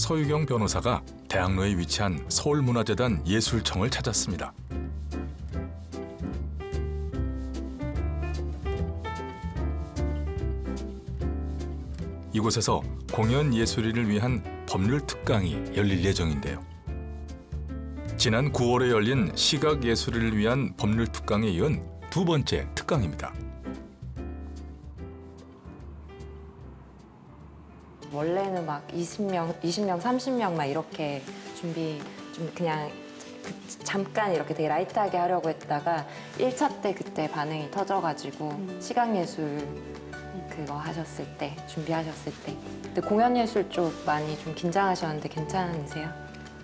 서유경 변호사가 대학로에 위치한 서울문화재단 예술청을 찾았습니다. 이곳에서 공연 예술인을 위한 법률 특강이 열릴 예정인데요. 지난 9월에 열린 시각 예술인을 위한 법률 특강에 이은 두 번째 특강입니다. 원래는 막 20명, 30명 막 이렇게 준비 좀 그냥 잠깐 이렇게 되게 라이트하게 하려고 했다가 1차 때 그때 반응이 터져가지고 시각예술 그거 하셨을 때, 준비하셨을 때. 근데 공연예술 쪽 많이 좀 긴장하셨는데 괜찮으세요?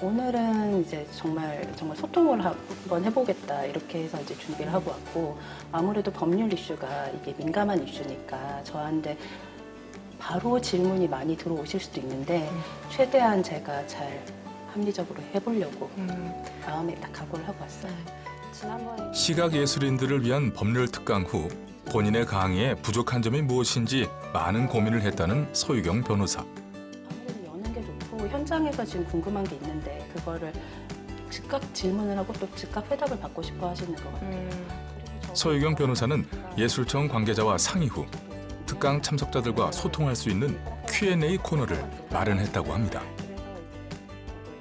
오늘은 이제 정말 소통을 한번 해보겠다 이렇게 해서 이제 준비를 하고 왔고, 아무래도 법률 이슈가 이게 민감한 이슈니까 저한테 바로 질문이 많이 들어오실 수도 있는데 최대한 제가 잘 합리적으로 해보려고 마음에 딱 각오를 하고 왔어요. 지난번에 시각 예술인들을 위한 법률 특강 후 본인의 강의에 부족한 점이 무엇인지 많은 고민을 했다는 서유경 변호사. 아무래도 여는 게 좋고, 현장에서 지금 궁금한 게 있는데 그거를 즉각 질문을 하고 또 즉각 회답을 받고 싶어 하시는 것 같아요. 서유경 변호사는 예술청 관계자와 상의 후 특강 참석자들과 소통할 수 있는 Q&A 코너를 마련했다고 합니다. 그래서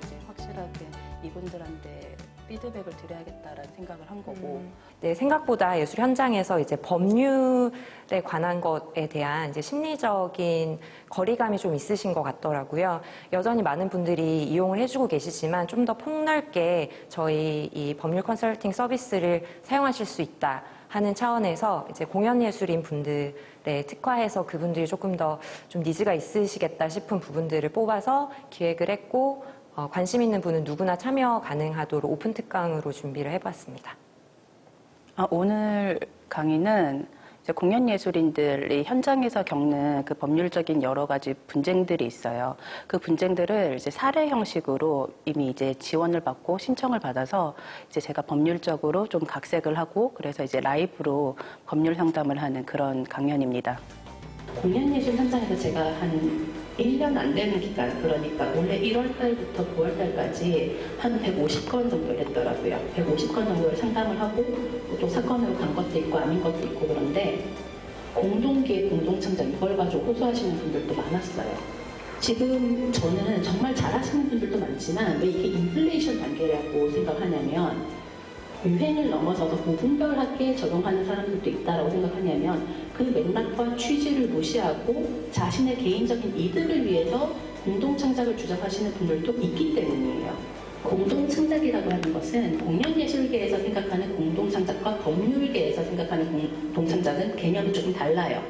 이제 확실하게 이분들한테 피드백을 드려야겠다라는 생각을 한 거고. 네, 생각보다 예술 현장에서 이제 법률에 관한 것에 대한 이제 심리적인 거리감이 좀 있으신 것 같더라고요. 여전히 많은 분들이 이용을 해주고 계시지만 좀 더 폭넓게 저희 이 법률 컨설팅 서비스를 사용하실 수 있다 하는 차원에서 이제 공연 예술인 분들에 특화해서 그분들이 조금 더 좀 니즈가 있으시겠다 싶은 부분들을 뽑아서 기획을 했고, 관심 있는 분은 누구나 참여 가능하도록 오픈 특강으로 준비를 해봤습니다. 오늘 강의는 이제 공연 예술인들이 현장에서 겪는 그 법률적인 여러 가지 분쟁들이 있어요. 그 분쟁들을 이제 사례 형식으로 이미 이제 지원을 받고 신청을 받아서 이제 제가 법률적으로 좀 각색을 하고, 그래서 이제 라이브로 법률 상담을 하는 그런 강연입니다. 공연 예술 현장에서 제가 한 1년 안 되는 기간, 그러니까 올해 1월 달부터 9월 달까지 한 150건 정도 했더라고요. 150건 정도를 상담을 하고 또 사건으로 간 것도 있고 아닌 것도 있고, 그런데 공동기획, 공동창작 이걸 가지고 호소하시는 분들도 많았어요. 지금 저는 정말 잘하시는 분들도 많지만 왜 이게 인플레이션 단계라고 생각하냐면, 유행을 넘어서서 무분별하게 적용하는 사람들도 있다고 생각하냐면, 그 맥락과 취지를 무시하고 자신의 개인적인 이득을 위해서 공동창작을 주장하시는 분들도 있기 때문이에요. 공동창작이라고 하는 것은 공연예술계에서 생각하는 공동창작과 법률계에서 생각하는 공동창작은 개념이 조금 달라요.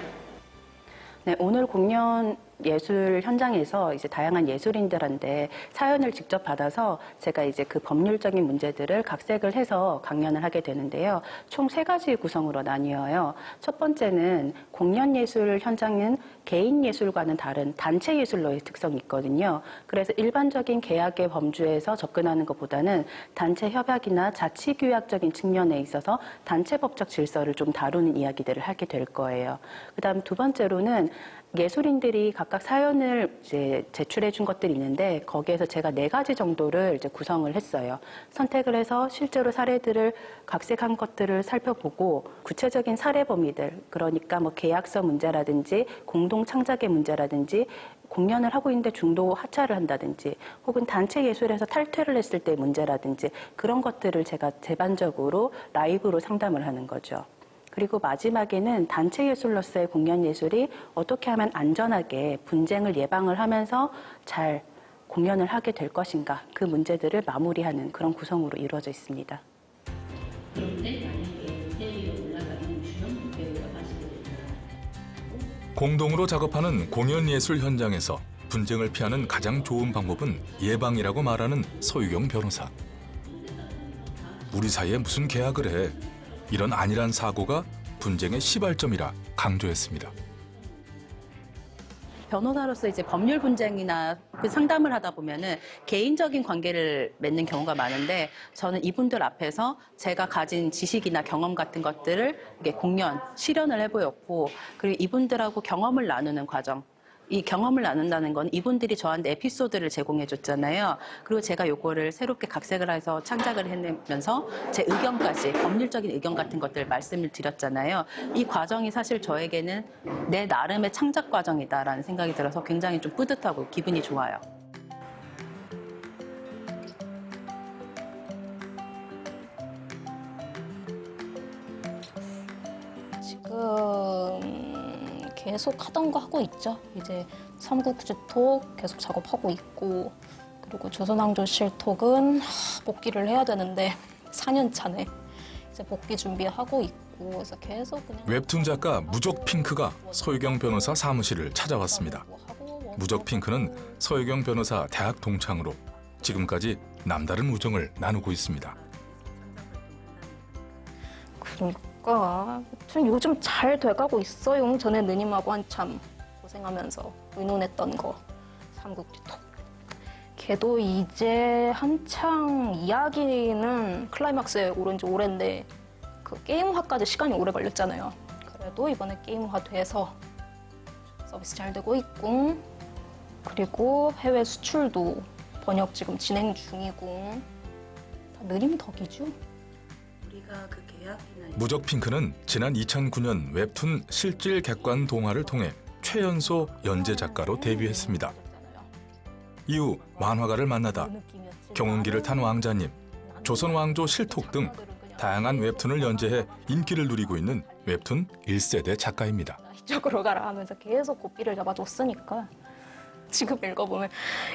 네, 오늘 공연 예술 현장에서 이제 다양한 예술인들한테 사연을 직접 받아서 제가 이제 그 법률적인 문제들을 각색을 해서 강연을 하게 되는데요. 총 3가지 구성으로 나뉘어요. 첫 번째는 공연 예술 현장은 개인 예술과는 다른 단체 예술로의 특성이 있거든요. 그래서 일반적인 계약의 범주에서 접근하는 것보다는 단체 협약이나 자치규약적인 측면에 있어서 단체법적 질서를 좀 다루는 이야기들을 하게 될 거예요. 그다음 두 번째로는 예술인들이 각각 사연을 이제 제출해 준 것들이 있는데, 거기에서 제가 4가지 정도를 이제 구성을 했어요. 선택을 해서 실제로 사례들을 각색한 것들을 살펴보고, 구체적인 사례 범위들, 그러니까 뭐 계약서 문제라든지 공동 창작의 문제라든지 공연을 하고 있는데 중도 하차를 한다든지 혹은 단체 예술에서 탈퇴를 했을 때의 문제라든지 그런 것들을 제가 제반적으로 라이브로 상담을 하는 거죠. 그리고 마지막에는 단체 예술로서의 공연 예술이 어떻게 하면 안전하게 분쟁을 예방을 하면서 잘 공연을 하게 될 것인가, 그 문제들을 마무리하는 그런 구성으로 이루어져 있습니다. 공동으로 작업하는 공연 예술 현장에서 분쟁을 피하는 가장 좋은 방법은 예방이라고 말하는 서유경 변호사. 우리 사이에 무슨 계약을 해. 이런 안일한 사고가 분쟁의 시발점이라 강조했습니다. 변호사로서 이제 법률 분쟁이나 그 상담을 하다 보면은 개인적인 관계를 맺는 경우가 많은데, 저는 이분들 앞에서 제가 가진 지식이나 경험 같은 것들을 이렇게 공연, 실현을 해보였고, 그리고 이분들하고 경험을 나누는 과정, 이 경험을 나눈다는 건 이분들이 저한테 에피소드를 제공해 줬잖아요. 그리고 제가 요거를 새롭게 각색을 해서 창작을 해내면서 제 의견까지, 법률적인 의견 같은 것들 말씀을 드렸잖아요. 이 과정이 사실 저에게는 내 나름의 창작 과정이다라는 생각이 들어서 굉장히 좀 뿌듯하고 기분이 좋아요. 지금 계속 하던 거 하고 있죠. 이제 삼국지톡 계속 작업하고 있고, 그리고 조선왕조 실톡은 복귀를 해야 되는데 4년 차네. 이제 복귀 준비하고 있고, 그래서 계속 그냥 웹툰 작가 무적핑크가 서유경 변호사 사무실을 찾아왔습니다. 무적핑크는 서유경 변호사 대학 동창으로 지금까지 남다른 우정을 나누고 있습니다. 그러니까 좀 요즘 잘 돼가고 있어요. 전에 누님하고 한참 고생하면서 의논했던 거 삼국지톡. 걔도 이제 한창 이야기는 클라이막스에 오른 지 오랜데 그 게임화까지 시간이 오래 걸렸잖아요. 그래도 이번에 게임화 돼서 서비스 잘 되고 있고, 그리고 해외 수출도 번역 지금 진행 중이고, 다 느림 덕이죠. 우리가 그 계약이나 무적핑크는 지난 2009년 웹툰 실질 객관 동화를 통해 최연소 연재 작가로 데뷔했습니다. 이후 만화가를 만나다 경운기를 탄 왕자님, 조선 왕조 실톡 등 다양한 웹툰을 연재해 인기를 누리고 있는 웹툰 1세대 작가입니다. 이쪽으로 가라 하면서 계속 고삐를 잡아줬으니까 지금 읽어보면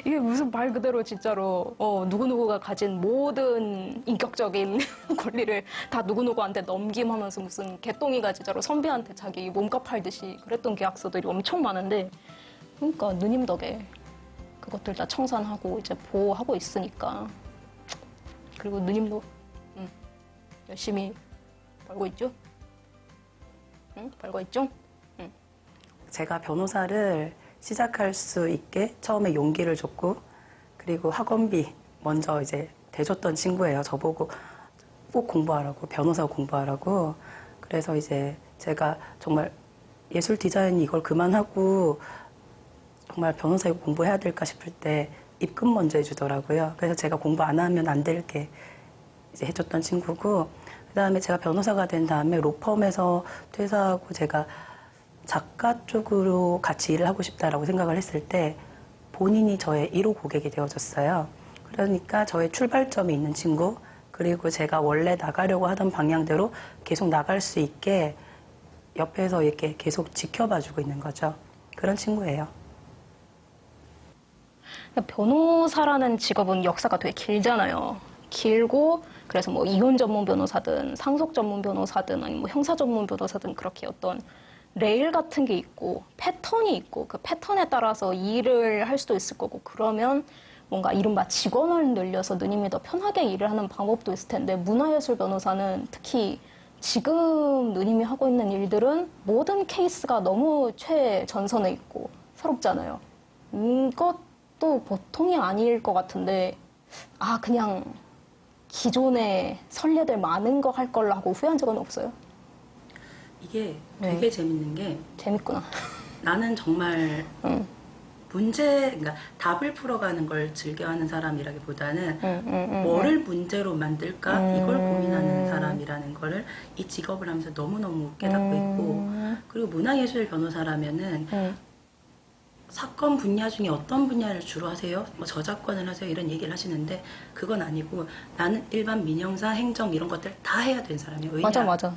이게 무슨 말 그대로 진짜로 누구누구가 가진 모든 인격적인 권리를 다 누구누구한테 넘김하면서 무슨 개똥이가 진짜로 선비한테 자기 몸값 팔듯이 그랬던 계약서들이 엄청 많은데, 그러니까 누님 덕에 그것들 다 청산하고 이제 보호하고 있으니까. 그리고 누님도 열심히 벌고 있죠? 응? 벌고 있죠? 제가 변호사를 시작할 수 있게 처음에 용기를 줬고, 그리고 학원비 먼저 이제 대줬던 친구예요. 저보고 꼭 공부하라고, 변호사 공부하라고. 그래서 이제 제가 정말 예술 디자인 이걸 그만하고 정말 변호사 이거 공부해야 될까 싶을 때 입금 먼저 해주더라고요. 그래서 제가 공부 안 하면 안 될게 이제 해줬던 친구고, 그다음에 제가 변호사가 된 다음에 로펌에서 퇴사하고 제가 작가 쪽으로 같이 일을 하고 싶다라고 생각을 했을 때 본인이 저의 1호 고객이 되어줬어요. 그러니까 저의 출발점이 있는 친구, 그리고 제가 원래 나가려고 하던 방향대로 계속 나갈 수 있게 옆에서 이렇게 계속 지켜봐주고 있는 거죠. 그런 친구예요. 변호사라는 직업은 역사가 되게 길잖아요. 길고, 그래서 뭐 이혼 전문 변호사든 상속 전문 변호사든 아니면 뭐 형사 전문 변호사든 그렇게 어떤 레일 같은 게 있고 패턴이 있고, 그 패턴에 따라서 일을 할 수도 있을 거고, 그러면 뭔가 이른바 직원을 늘려서 누님이 더 편하게 일을 하는 방법도 있을 텐데, 문화예술 변호사는 특히 지금 누님이 하고 있는 일들은 모든 케이스가 너무 최전선에 있고 서럽잖아요. 이것도 보통이 아닐 것 같은데, 그냥 기존에 선례들 많은 거 할 걸로 하고 후회한 적은 없어요? 이게 되게 재밌는 게, 재밌구나. 나는 정말 응. 그러니까 답을 풀어가는 걸 즐겨하는 사람이라기보다는 뭐를 문제로 만들까 이걸 고민하는 사람이라는 거를 이 직업을 하면서 너무너무 깨닫고 있고, 그리고 문화예술 변호사라면은 사건 분야 중에 어떤 분야를 주로 하세요? 뭐 저작권을 하세요? 이런 얘기를 하시는데 그건 아니고, 나는 일반 민형사, 행정 이런 것들 다 해야 되는 사람이에요. 왜냐? 맞아.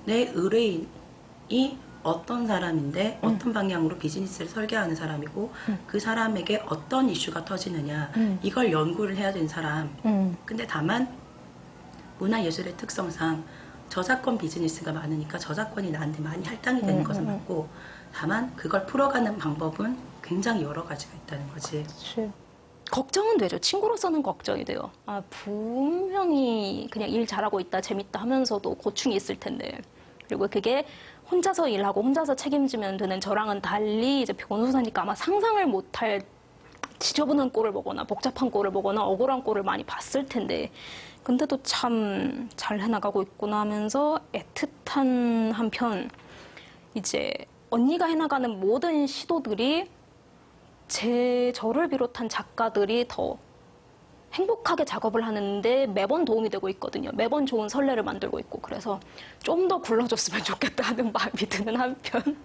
내 의뢰인이 어떤 사람인데 어떤 방향으로 비즈니스를 설계하는 사람이고 그 사람에게 어떤 이슈가 터지느냐 이걸 연구를 해야 되는 사람. 근데 다만 문화예술의 특성상 저작권 비즈니스가 많으니까 저작권이 나한테 많이 할당이 되는 것은 맞고, 다만 그걸 풀어가는 방법은 굉장히 여러 가지가 있다는 거지. 걱정은 되죠. 친구로서는 걱정이 돼요. 분명히 그냥 일 잘하고 있다, 재밌다 하면서도 고충이 있을 텐데. 그리고 그게 혼자서 일하고 혼자서 책임지면 되는 저랑은 달리 이제 변호사니까 아마 상상을 못할 지저분한 꼴을 보거나 복잡한 꼴을 보거나 억울한 꼴을 많이 봤을 텐데, 근데도 참 잘 해나가고 있구나 하면서 애틋한 한편, 이제 언니가 해나가는 모든 시도들이 저를 비롯한 작가들이 더 행복하게 작업을 하는데 매번 도움이 되고 있거든요. 매번 좋은 선례를 만들고 있고 그래서 좀 더 굴러줬으면 좋겠다 하는 마음이 드는 한편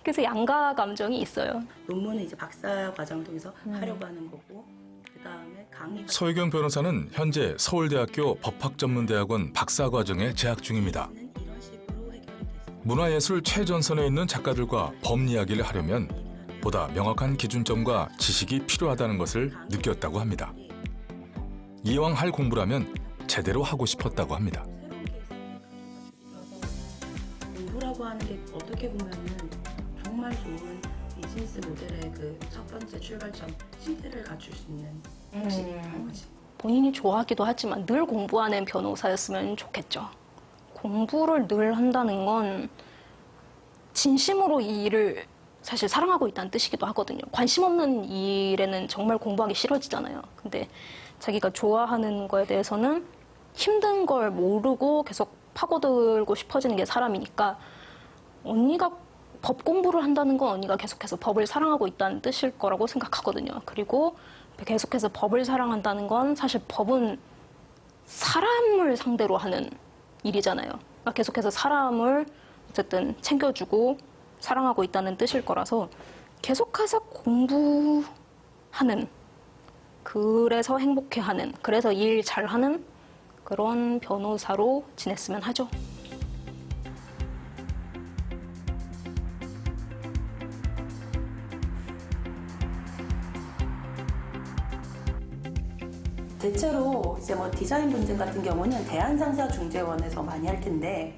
그래서 양가 감정이 있어요. 논문은 이제 박사 과정 통해서 하려고 하는 거고 그다음에 강의 서유경 변호사는 현재 서울대학교 법학전문대학원 박사과정에 재학 중입니다. 이런 식으로 해결이 됐어요. 문화예술 최전선에 있는 작가들과 법 이야기를 하려면 보다 명확한 기준점과 지식이 필요하다는 것을 느꼈다고 합니다. 이왕 할 공부라면 제대로 하고 싶었다고 합니다. 새로운 게 있으니까 공부라고 하는 게 어떻게 보면은 정말 좋은 비즈니스 모델의 그 첫 번째 출발점, 시대를 갖출 수 있는 방식이라는 거지. 본인이 좋아하기도 하지만 늘 공부하는 변호사였으면 좋겠죠. 공부를 늘 한다는 건 진심으로 이 일을 사실 사랑하고 있다는 뜻이기도 하거든요. 관심 없는 일에는 정말 공부하기 싫어지잖아요. 근데 자기가 좋아하는 거에 대해서는 힘든 걸 모르고 계속 파고들고 싶어지는 게 사람이니까 언니가 법 공부를 한다는 건 언니가 계속해서 법을 사랑하고 있다는 뜻일 거라고 생각하거든요. 그리고 계속해서 법을 사랑한다는 건 사실 법은 사람을 상대로 하는 일이잖아요. 그러니까 계속해서 사람을 어쨌든 챙겨주고 사랑하고 있다는 뜻일 거라서 계속해서 공부하는, 그래서 행복해하는, 그래서 일 잘하는 그런 변호사로 지냈으면 하죠. 대체로 이제 뭐 디자인 분쟁 같은 경우는 대한상사중재원에서 많이 할 텐데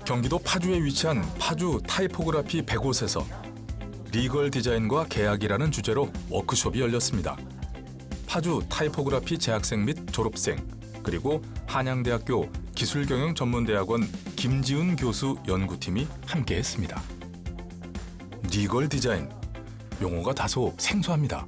경기도 파주에 위치한 파주 타이포그라피 100곳에서 리걸 디자인과 계약이라는 주제로 워크숍이 열렸습니다. 파주 타이포그라피 재학생 및 졸업생, 그리고 한양대학교 기술경영전문대학원 김지은 교수 연구팀이 함께했습니다. 리걸 디자인, 용어가 다소 생소합니다.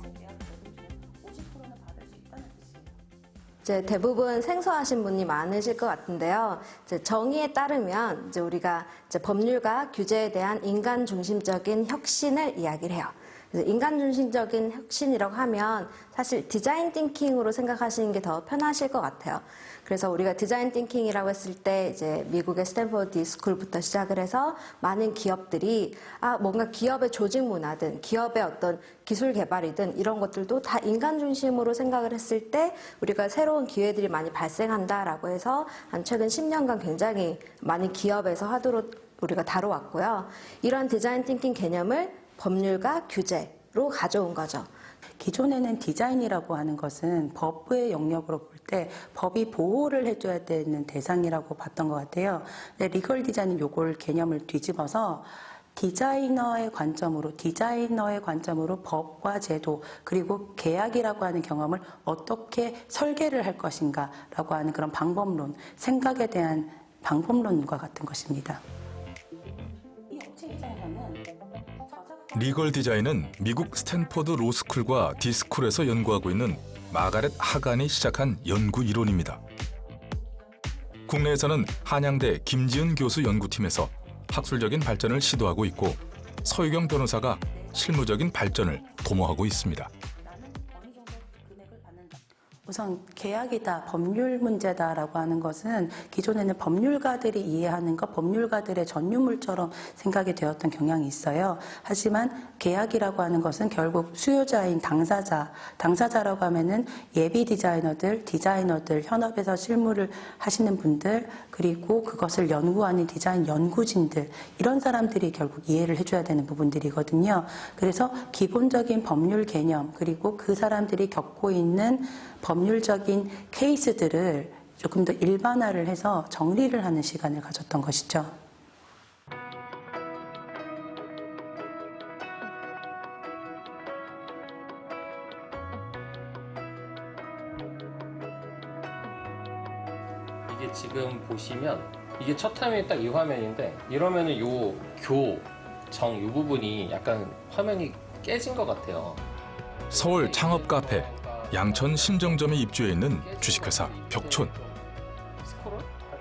이제 대부분 생소하신 분이 많으실 것 같은데요. 이제 정의에 따르면 이제 우리가 이제 법률과 규제에 대한 인간 중심적인 혁신을 이야기를 해요. 그래서 인간 중심적인 혁신이라고 하면 사실 디자인 띵킹으로 생각하시는 게 더 편하실 것 같아요. 그래서 우리가 디자인 띵킹이라고 했을 때 이제 미국의 스탠퍼드 스쿨부터 시작을 해서 많은 기업들이 뭔가 기업의 조직 문화든 기업의 어떤 기술 개발이든 이런 것들도 다 인간 중심으로 생각을 했을 때 우리가 새로운 기회들이 많이 발생한다라고 해서 한 최근 10년간 굉장히 많이 기업에서 하도록 우리가 다뤄왔고요. 이런 디자인 띵킹 개념을 법률과 규제로 가져온 거죠. 기존에는 디자인이라고 하는 것은 법의 영역으로 볼 때 법이 보호를 해줘야 되는 대상이라고 봤던 것 같아요. 근데 리걸 디자인은 요걸 개념을 뒤집어서 디자이너의 관점으로 법과 제도 그리고 계약이라고 하는 경험을 어떻게 설계를 할 것인가라고 하는 그런 방법론, 생각에 대한 방법론과 같은 것입니다. 이 업체 디자이너는 리걸 디자인은 미국 스탠퍼드 로스쿨과 디스쿨에서 연구하고 있는 마가렛 하간이 시작한 연구 이론입니다. 국내에서는 한양대 김지은 교수 연구팀에서 학술적인 발전을 시도하고 있고 서유경 변호사가 실무적인 발전을 도모하고 있습니다. 우선 계약이다, 법률 문제다라고 하는 것은 기존에는 법률가들이 이해하는 것, 법률가들의 전유물처럼 생각이 되었던 경향이 있어요. 하지만 계약이라고 하는 것은 결국 수요자인 당사자라고 하면은 예비 디자이너들, 현업에서 실무를 하시는 분들, 그리고 그것을 연구하는 디자인 연구진들, 이런 사람들이 결국 이해를 해줘야 되는 부분들이거든요. 그래서 기본적인 법률 개념, 그리고 그 사람들이 겪고 있는 법률적인 케이스들을 조금 더 일반화를 해서 정리를 하는 시간을 가졌던 것이죠. 이게 지금 보시면 이게 첫 화면이 딱 이 화면인데 이러면은 요 이 부분이 약간 화면이 깨진 것 같아요. 서울 창업 카페 양천 신정점에 입주해 있는 주식회사 벽촌.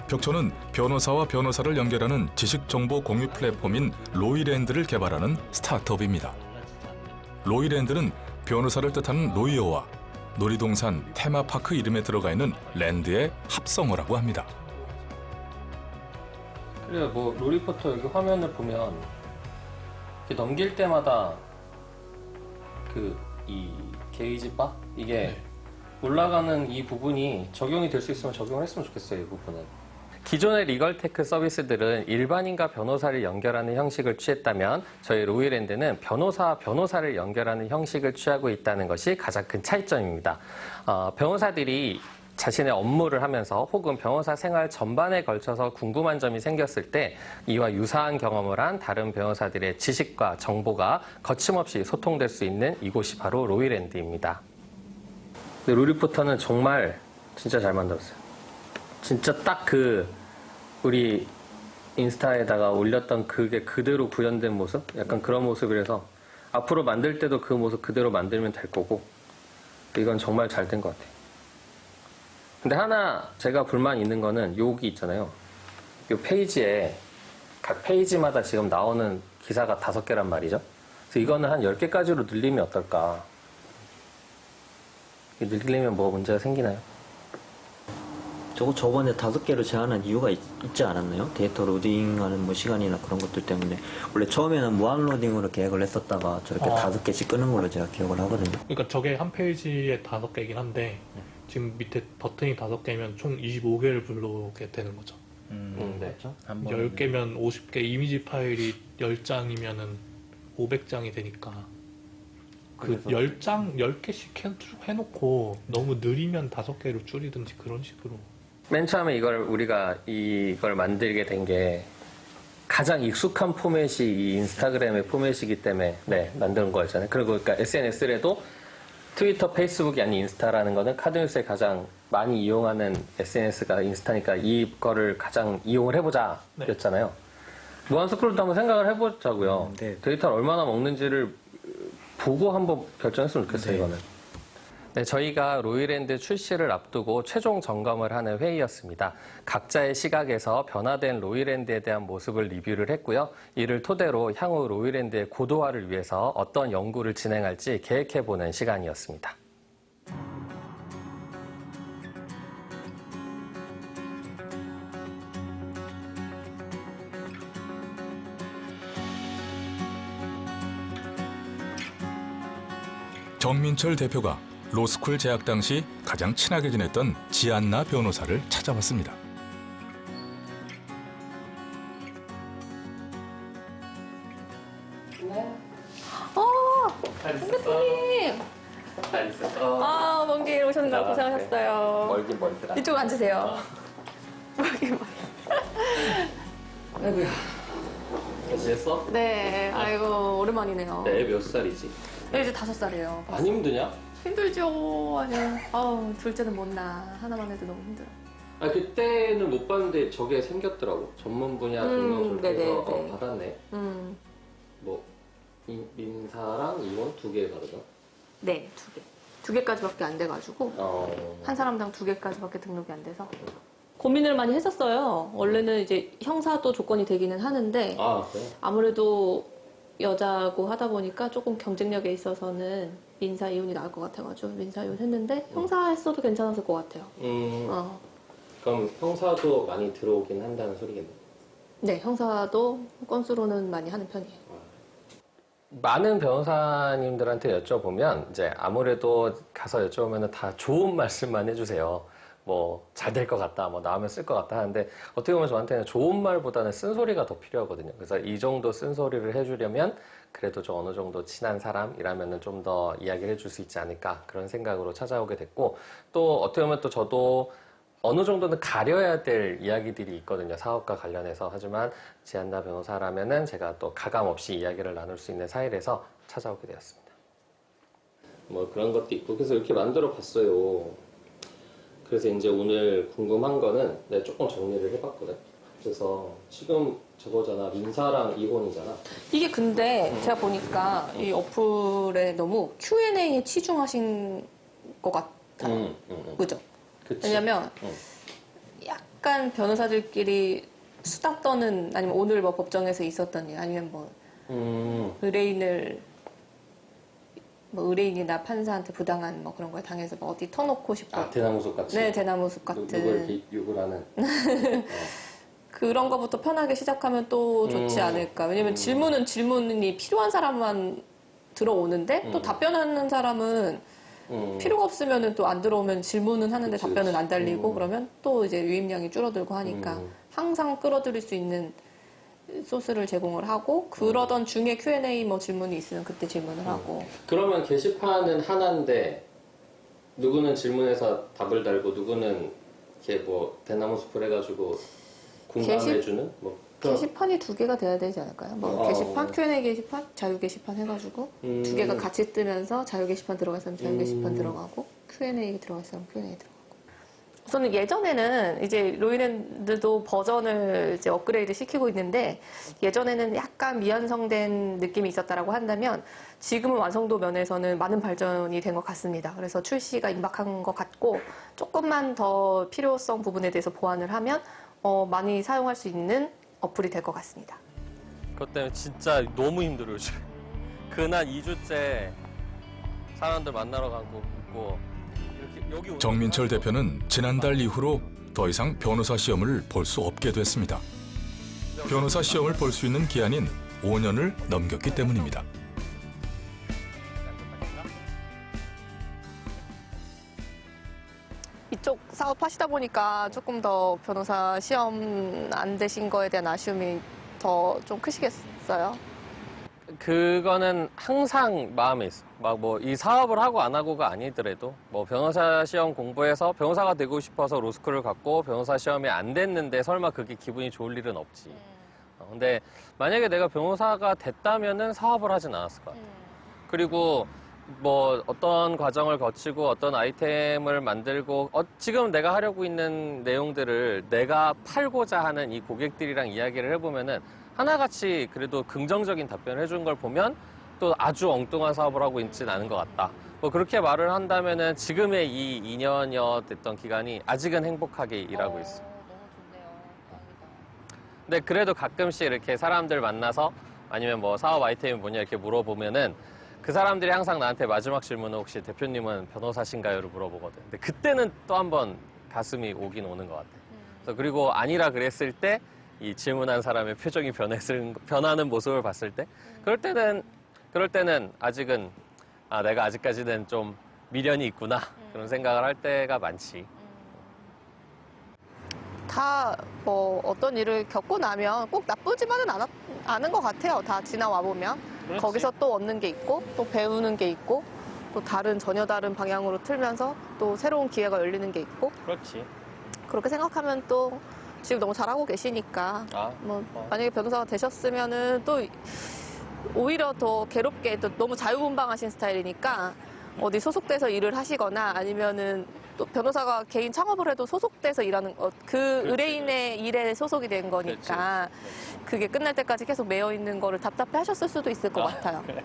벽촌은 변호사와 변호사를 연결하는 지식정보 공유 플랫폼인 로이랜드를 개발하는 스타트업입니다. 로이랜드는 변호사를 뜻하는 로이어와 놀이동산 테마파크 이름에 들어가 있는 랜드의 합성어라고 합니다. 그래요. 뭐 로리포터 여기 화면을 보면 이렇게 넘길 때마다 이 게이지 바 이게 올라가는 이 부분이 적용이 될 수 있으면 적용을 했으면 좋겠어요. 이 부분은. 기존의 리걸테크 서비스들은 일반인과 변호사를 연결하는 형식을 취했다면 저희 로이랜드는 변호사와 변호사를 연결하는 형식을 취하고 있다는 것이 가장 큰 차이점입니다. 변호사들이 자신의 업무를 하면서 혹은 변호사 생활 전반에 걸쳐서 궁금한 점이 생겼을 때 이와 유사한 경험을 한 다른 변호사들의 지식과 정보가 거침없이 소통될 수 있는 이곳이 바로 로이랜드입니다. 근데 로리포터는 정말 진짜 잘 만들었어요. 진짜 딱 우리 인스타에다가 올렸던 그게 그대로 구현된 모습? 약간 그런 모습이라서 앞으로 만들 때도 그 모습 그대로 만들면 될 거고 이건 정말 잘 된 것 같아요. 근데 하나 제가 불만 있는 거는 여기 있잖아요. 이 페이지에 각 페이지마다 지금 나오는 기사가 5개란 말이죠. 그래서 이거는 한 10개까지로 늘리면 어떨까? 늘리면 뭐 문제가 생기나요? 저번에 5개로 제한한 이유가 있지 않았나요? 데이터 로딩하는 뭐 시간이나 그런 것들 때문에 원래 처음에는 무한 로딩으로 계획을 했었다가 저렇게 5개씩 끄는 걸로 제가 기억을 하거든요. 그러니까 저게 한 페이지에 5개이긴 한데 지금 밑에 버튼이 5개면 총 25개를 불러오게 되는 거죠. 네. 그렇죠? 10개면 50개, 이미지 파일이 10장이면은 500장이 되니까 그 10개씩 해놓고 너무 느리면 5개로 줄이든지 그런 식으로. 맨 처음에 우리가 이걸 만들게 된 게 가장 익숙한 포맷이 이 인스타그램의 포맷이기 때문에 만든 거였잖아요. 그러니까 SNS라도 트위터, 페이스북이 아닌 인스타라는 거는 카드뉴스에 가장 많이 이용하는 SNS가 인스타니까 이거를 가장 이용을 해보자 였잖아요. 무한 스크롤도 한번 생각을 해보자고요. 데이터를 얼마나 먹는지를 보고 한번 결정했으면 좋겠어요, 이거는. 네, 저희가 로이랜드 출시를 앞두고 최종 점검을 하는 회의였습니다. 각자의 시각에서 변화된 로이랜드에 대한 모습을 리뷰를 했고요. 이를 토대로 향후 로이랜드의 고도화를 위해서 어떤 연구를 진행할지 계획해보는 시간이었습니다. 정민철 대표가 로스쿨 재학 당시 가장 친하게 지냈던 지안나 변호사를 찾아왔습니다. 대표님! 잘 있었어. 아, 먼 길 오셨느라 고생하셨어요. 멀긴 멀더라. 이쪽 앉으세요. 아이고야. 잘 지냈어? 네, 아이고, 오랜만이네요. 애 몇 살이지? 이제 5살이에요. 안 힘드냐? 힘들죠. 아니, 아우, 둘째는 못 나. 하나만 해도 너무 힘들어. 아 그때는 못 봤는데 저게 생겼더라고. 전문 분야 증명서를 네네네. 받았네. 뭐 민사랑 이혼 2개 다르다. 네, 2개. 2개까지밖에 안 돼가지고 한 사람당 2개까지밖에 등록이 안 돼서 고민을 많이 했었어요. 원래는 이제 형사도 조건이 되기는 하는데 그래? 아무래도 여자고 하다 보니까 조금 경쟁력에 있어서는 민사 이혼이 나을 것 같아가지고 민사 이혼 했는데 형사 했어도 괜찮았을 것 같아요. 그럼 형사도 많이 들어오긴 한다는 소리겠네. 네, 형사도 건수로는 많이 하는 편이에요. 많은 변호사님들한테 여쭤보면 이제 아무래도 가서 여쭤보면 다 좋은 말씀만 해주세요. 뭐 잘 될 것 같다, 뭐 나오면 쓸 것 같다 하는데 어떻게 보면 저한테는 좋은 말보다는 쓴소리가 더 필요하거든요. 그래서 이 정도 쓴소리를 해주려면 그래도 좀 어느 정도 친한 사람이라면 좀 더 이야기를 해줄 수 있지 않을까 그런 생각으로 찾아오게 됐고 또 어떻게 보면 또 저도 어느 정도는 가려야 될 이야기들이 있거든요. 사업과 관련해서. 하지만 지안나 변호사라면은 제가 또 가감 없이 이야기를 나눌 수 있는 사이라서 찾아오게 되었습니다. 뭐 그런 것도 있고 그래서 이렇게 만들어 봤어요. 그래서 이제 오늘 궁금한 거는 내가 조금 정리를 해봤거든. 그래서 지금 저거잖아. 민사랑 이혼이잖아. 이게 근데 제가 보니까 이 어플에 너무 Q&A에 치중하신 것 같아요. 그죠? 그치? 왜냐면 약간 변호사들끼리 수다 떠는 아니면 오늘 뭐 법정에서 있었던 일 아니면 뭐 의뢰인을 뭐 의뢰인이나 판사한테 부당한 뭐 그런 걸 당해서 뭐 어디 터놓고 싶다. 아, 대나무숲 같이. 네, 대나무숲 같은. 누굴 이렇게 욕을 하는. 그런 거부터 편하게 시작하면 또 좋지 않을까. 왜냐면 질문은 질문이 필요한 사람만 들어오는데 또 답변하는 사람은 필요가 없으면은 또 안 들어오면 질문은 하는데 그치, 답변은 안 그치. 달리고 그러면 또 이제 유입량이 줄어들고 하니까 항상 끌어들일 수 있는 소스를 제공을 하고 그러던 중에 Q&A 뭐 질문이 있으면 그때 질문을 하고. 그러면 게시판은 하나인데 누구는 질문해서 답을 달고 누구는 이렇게 뭐 대나무숲을 해가지고 공감해주는 뭐 게시판이 2개가 돼야 되지 않을까요? 뭐 게시판, Q&A 게시판, 자유 게시판 해가지고 2개가 같이 뜨면서 자유 게시판 들어갈 사람 자유 게시판 들어가고 Q&A 들어갈 사람 Q&A 들어가고. 우선은 예전에는 이제 로이랜드도 버전을 이제 업그레이드 시키고 있는데 예전에는 약간 미완성된 느낌이 있었다라고 한다면 지금은 완성도 면에서는 많은 발전이 된 것 같습니다. 그래서 출시가 임박한 것 같고 조금만 더 필요성 부분에 대해서 보완을 하면 많이 사용할 수 있는 어플이 될 것 같습니다. 그것 때문에 진짜 너무 힘들어요 요즘. 그날 2주째 사람들 만나러 가고 있고 이렇게 여기 정민철 대표는 지난달 이후로 더 이상 변호사 시험을 볼 수 없게 됐습니다. 변호사 시험을 볼 수 있는 기한인 5년을 넘겼기 때문입니다. 이쪽 사업 하시다 보니까 조금 더 변호사 시험 안 되신 거에 대한 아쉬움이 더 좀 크시겠어요? 그거는 항상 마음에 있어. 막 뭐 이 사업을 하고 안 하고가 아니더라도 뭐 변호사 시험 공부해서 변호사가 되고 싶어서 로스쿨을 갔고 변호사 시험이 안 됐는데 설마 그게 기분이 좋을 일은 없지. 근데 만약에 내가 변호사가 됐다면은 사업을 하진 않았을 거야. 그리고 뭐 어떤 과정을 거치고 어떤 아이템을 만들고 지금 내가 하려고 있는 내용들을 내가 팔고자 하는 이 고객들이랑 이야기를 해보면은 하나같이 그래도 긍정적인 답변을 해준 걸 보면 또 아주 엉뚱한 사업을 하고 있지는 않은 것 같다. 뭐 그렇게 말을 한다면은 지금의 이 2년여 됐던 기간이 아직은 행복하게 일하고 있어. 너무 좋네요. 다행이다. 근데 그래도 가끔씩 이렇게 사람들 만나서 아니면 뭐 사업 아이템이 뭐냐 이렇게 물어보면은 그 사람들이 항상 나한테 마지막 질문은 혹시 대표님은 변호사신가요를 물어보거든. 근데 그때는 또 한 번 가슴이 오긴 오는 것 같아. 그래서 그리고 아니라 그랬을 때 이 질문한 사람의 표정이 변하는 모습을 봤을 때 그럴 때는 아직은 내가 아직까지는 좀 미련이 있구나 그런 생각을 할 때가 많지. 다 뭐 어떤 일을 겪고 나면 꼭 나쁘지만은 않은 것 같아요. 다 지나와 보면 그렇지. 거기서 또 얻는 게 있고 또 배우는 게 있고 또 전혀 다른 방향으로 틀면서 또 새로운 기회가 열리는 게 있고 그렇지. 그렇게 생각하면 또 지금 너무 잘하고 계시니까 만약에 변호사가 되셨으면은 또 오히려 더 괴롭게 또 너무 자유분방하신 스타일이니까 어디 소속돼서 일을 하시거나 아니면은 또 변호사가 개인 창업을 해도 소속돼서 일하는 의뢰인의 일에 소속이 된 거니까 그게 끝날 때까지 계속 매여 있는 거를 답답해 하셨을 수도 있을 것 같아요. 그래.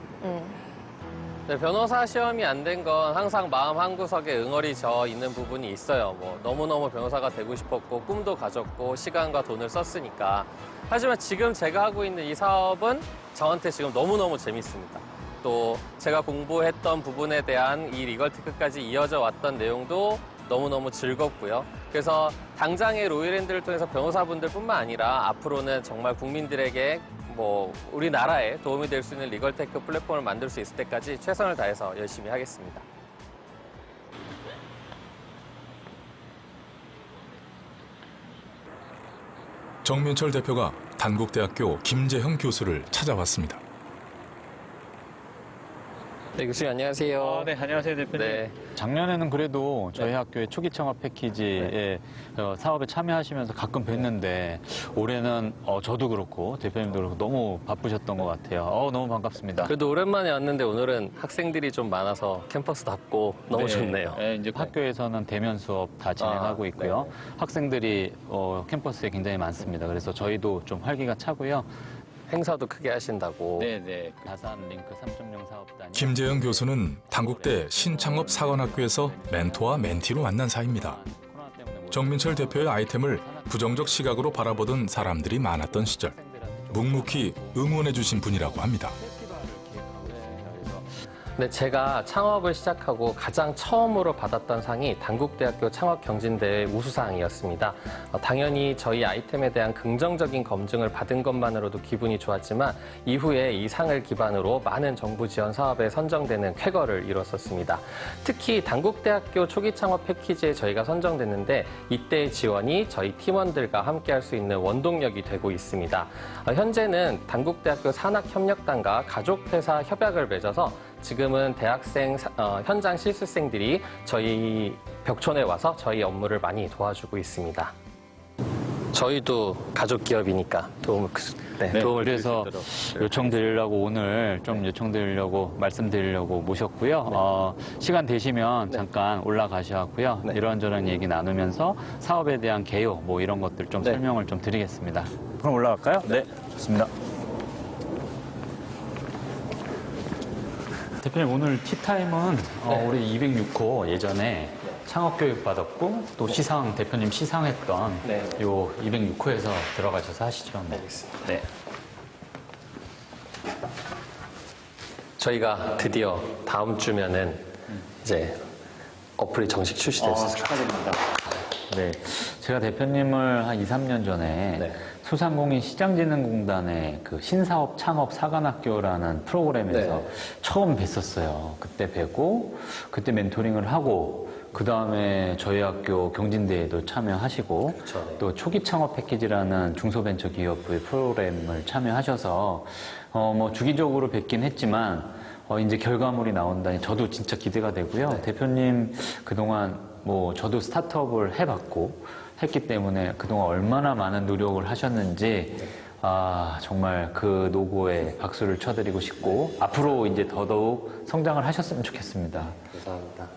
네, 변호사 시험이 안 된 건 항상 마음 한구석에 응어리 져 있는 부분이 있어요. 뭐 너무너무 변호사가 되고 싶었고 꿈도 가졌고 시간과 돈을 썼으니까. 하지만 지금 제가 하고 있는 이 사업은 저한테 지금 너무너무 재밌습니다. 또 제가 공부했던 부분에 대한 이 리걸테크까지 이어져 왔던 내용도 너무너무 즐겁고요. 그래서 당장의 로이랜드를 통해서 변호사분들뿐만 아니라 앞으로는 정말 국민들에게 뭐 우리나라에 도움이 될 수 있는 리걸테크 플랫폼을 만들 수 있을 때까지 최선을 다해서 열심히 하겠습니다. 정민철 대표가 단국대학교 김재형 교수를 찾아왔습니다. 네, 교수님 안녕하세요. 네, 안녕하세요, 대표님. 네. 작년에는 그래도 저희 학교의 초기 창업 패키지에 사업에 참여하시면서 가끔 뵀는데 올해는 저도 그렇고 대표님도 그렇고 너무 바쁘셨던 것 같아요. 너무 반갑습니다. 그래도 오랜만에 왔는데 오늘은 학생들이 좀 많아서 캠퍼스답고 너무 좋네요. 네, 이제 학교에서는 대면 수업 다 진행하고 있고요. 네. 학생들이 캠퍼스에 굉장히 많습니다. 그래서 저희도 좀 활기가 차고요. 행사도 크게 하신다고. 네네. 다산 링크 3.0 사업단이 김재형 교수는 단국대 신창업 사관학교에서 멘토와 멘티로 만난 사이입니다. 정민철 대표의 아이템을 부정적 시각으로 바라보던 사람들이 많았던 시절 묵묵히 응원해 주신 분이라고 합니다. 근데 제가 창업을 시작하고 가장 처음으로 받았던 상이 단국대학교 창업경진대회 우수상이었습니다. 당연히 저희 아이템에 대한 긍정적인 검증을 받은 것만으로도 기분이 좋았지만 이후에 이 상을 기반으로 많은 정부 지원 사업에 선정되는 쾌거를 이뤘었습니다. 특히 단국대학교 초기 창업 패키지에 저희가 선정됐는데 이때의 지원이 저희 팀원들과 함께 할 수 있는 원동력이 되고 있습니다. 현재는 단국대학교 산학협력단과 가족회사 협약을 맺어서 지금은 대학생 현장 실습생들이 저희 벽촌에 와서 저희 업무를 많이 도와주고 있습니다. 저희도 가족 기업이니까 도움을 드릴 수 그래서 있도록 요청드리려고 오늘 좀 요청드리려고 말씀드리려고 모셨고요. 시간 되시면 잠깐 올라가셔갖고요. 이런저런 얘기 나누면서 사업에 대한 개요 뭐 이런 것들 좀 설명을 좀 드리겠습니다. 그럼 올라갈까요? 네, 좋습니다. 대표님 오늘 티타임은 우리 206호 예전에 창업교육 받았고 또 시상 대표님 시상했던 요 206호에서 들어가셔서 하시죠. 네. 네. 저희가 드디어 다음 주면은 이제 어플이 정식 출시됐습니다. 축하드립니다. 네. 제가 대표님을 한 2, 3년 전에 소상공인 시장진흥공단의 그 신사업 창업 사관학교라는 프로그램에서 처음 뵀었어요. 그때 뵈고 그때 멘토링을 하고 그 다음에 저희 학교 경진대회도 참여하시고 또 초기 창업 패키지라는 중소벤처기업부의 프로그램을 참여하셔서 뭐 주기적으로 뵙긴 했지만 이제 결과물이 나온다니 저도 진짜 기대가 되고요. 대표님 그동안 뭐 저도 스타트업을 해봤고 했기 때문에 그동안 얼마나 많은 노력을 하셨는지 정말 그 노고에 박수를 쳐드리고 싶고 앞으로 이제 더더욱 성장을 하셨으면 좋겠습니다. 감사합니다.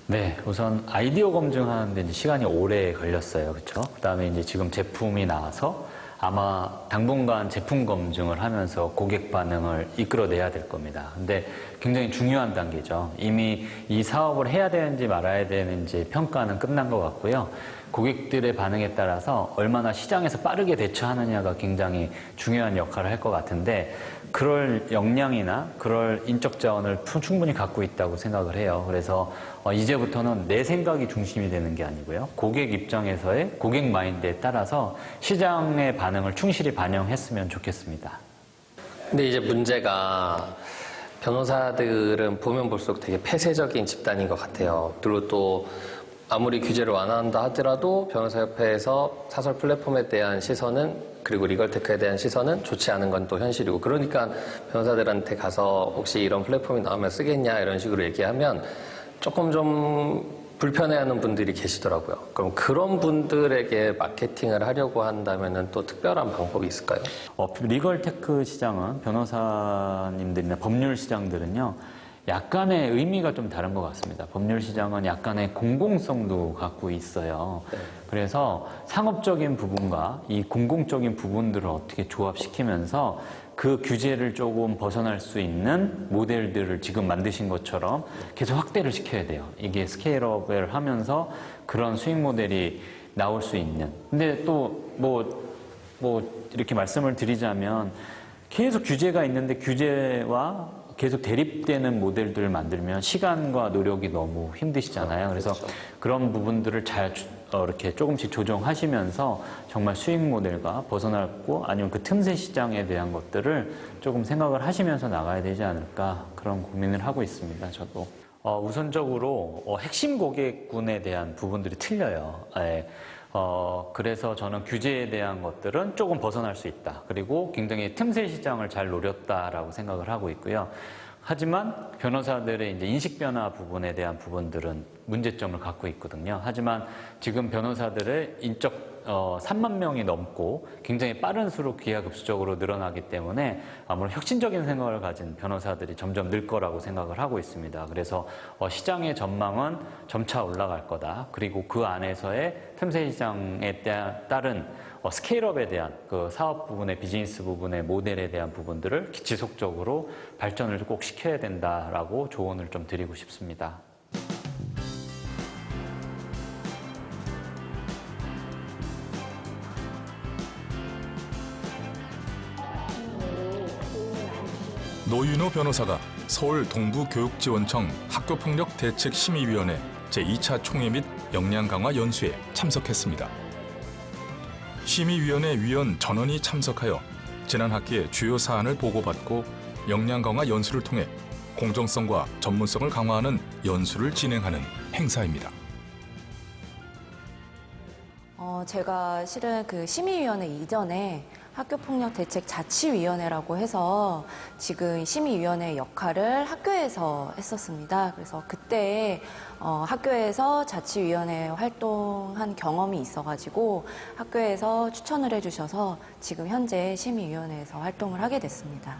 네, 우선 아이디어 검증하는데 이제 시간이 오래 걸렸어요. 그렇죠? 그다음에 이제 지금 제품이 나와서 아마 당분간 제품 검증을 하면서 고객 반응을 이끌어내야 될 겁니다. 근데 굉장히 중요한 단계죠. 이미 이 사업을 해야 되는지 말아야 되는지 평가는 끝난 것 같고요. 고객들의 반응에 따라서 얼마나 시장에서 빠르게 대처하느냐가 굉장히 중요한 역할을 할 것 같은데 그럴 역량이나 그럴 인적 자원을 충분히 갖고 있다고 생각을 해요. 그래서 이제부터는 내 생각이 중심이 되는 게 아니고요. 고객 입장에서의 고객 마인드에 따라서 시장의 반응을 충실히 반영했으면 좋겠습니다. 근데 이제 문제가 변호사들은 보면 볼수록 되게 폐쇄적인 집단인 것 같아요. 그리고 또 아무리 규제를 완화한다 하더라도 변호사협회에서 사설 플랫폼에 대한 시선은 그리고 리걸테크에 대한 시선은 좋지 않은 건 또 현실이고 그러니까 변호사들한테 가서 혹시 이런 플랫폼이 나오면 쓰겠냐 이런 식으로 얘기하면 조금 좀 불편해하는 분들이 계시더라고요. 그럼 그런 분들에게 마케팅을 하려고 한다면 또 특별한 방법이 있을까요? 리걸테크 시장은 변호사님들이나 법률 시장들은요. 약간의 의미가 좀 다른 것 같습니다. 법률 시장은 약간의 공공성도 갖고 있어요. 그래서 상업적인 부분과 이 공공적인 부분들을 어떻게 조합시키면서 그 규제를 조금 벗어날 수 있는 모델들을 지금 만드신 것처럼 계속 확대를 시켜야 돼요. 이게 스케일업을 하면서 그런 수익 모델이 나올 수 있는. 근데 또 뭐 이렇게 말씀을 드리자면 계속 규제가 있는데 규제와 계속 대립되는 모델들을 만들면 시간과 노력이 너무 힘드시잖아요. 그래서 그런 부분들을 잘 이렇게 조금씩 조정하시면서 정말 수익 모델과 벗어나고 아니면 그 틈새 시장에 대한 것들을 조금 생각을 하시면서 나가야 되지 않을까 그런 고민을 하고 있습니다. 저도. 우선적으로 핵심 고객군에 대한 부분들이 틀려요. 그래서 저는 규제에 대한 것들은 조금 벗어날 수 있다. 그리고 굉장히 틈새 시장을 잘 노렸다라고 생각을 하고 있고요. 하지만 변호사들의 이제 인식 변화 부분에 대한 부분들은 문제점을 갖고 있거든요. 하지만 지금 변호사들의 인적 3만 명이 넘고 굉장히 빠른 수로 기하급수적으로 늘어나기 때문에 아무래도 혁신적인 생각을 가진 변호사들이 점점 늘 거라고 생각을 하고 있습니다. 그래서 시장의 전망은 점차 올라갈 거다. 그리고 그 안에서의 틈새 시장에 따른 스케일업에 대한 그 사업 부분의 비즈니스 부분의 모델에 대한 부분들을 지속적으로 발전을 꼭 시켜야 된다라고 조언을 좀 드리고 싶습니다. 노윤호 변호사가 서울 동부교육지원청 학교폭력대책심의위원회 제2차 총회 및 역량 강화 연수에 참석했습니다. 심의위원회 위원 전원이 참석하여 지난 학기의 주요 사안을 보고받고 역량 강화 연수를 통해 공정성과 전문성을 강화하는 연수를 진행하는 행사입니다. 제가 실은 그 심의위원회 이전에 학교폭력대책자치위원회라고 해서 지금 심의위원회 역할을 학교에서 했었습니다. 그래서 그때 학교에서 자치위원회 활동한 경험이 있어가지고 학교에서 추천을 해주셔서 지금 현재 심의위원회에서 활동을 하게 됐습니다.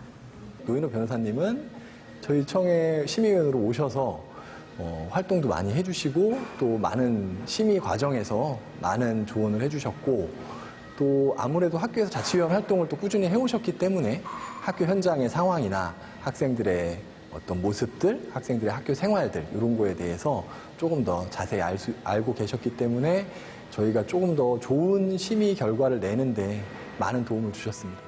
노윤호 변호사님은 저희 청의 심의위원으로 오셔서 활동도 많이 해주시고 또 많은 심의 과정에서 많은 조언을 해주셨고 또 아무래도 학교에서 자치위원 활동을 또 꾸준히 해오셨기 때문에 학교 현장의 상황이나 학생들의 어떤 모습들, 학생들의 학교 생활들 이런 거에 대해서 조금 더 자세히 알고 계셨기 때문에 저희가 조금 더 좋은 심의 결과를 내는데 많은 도움을 주셨습니다.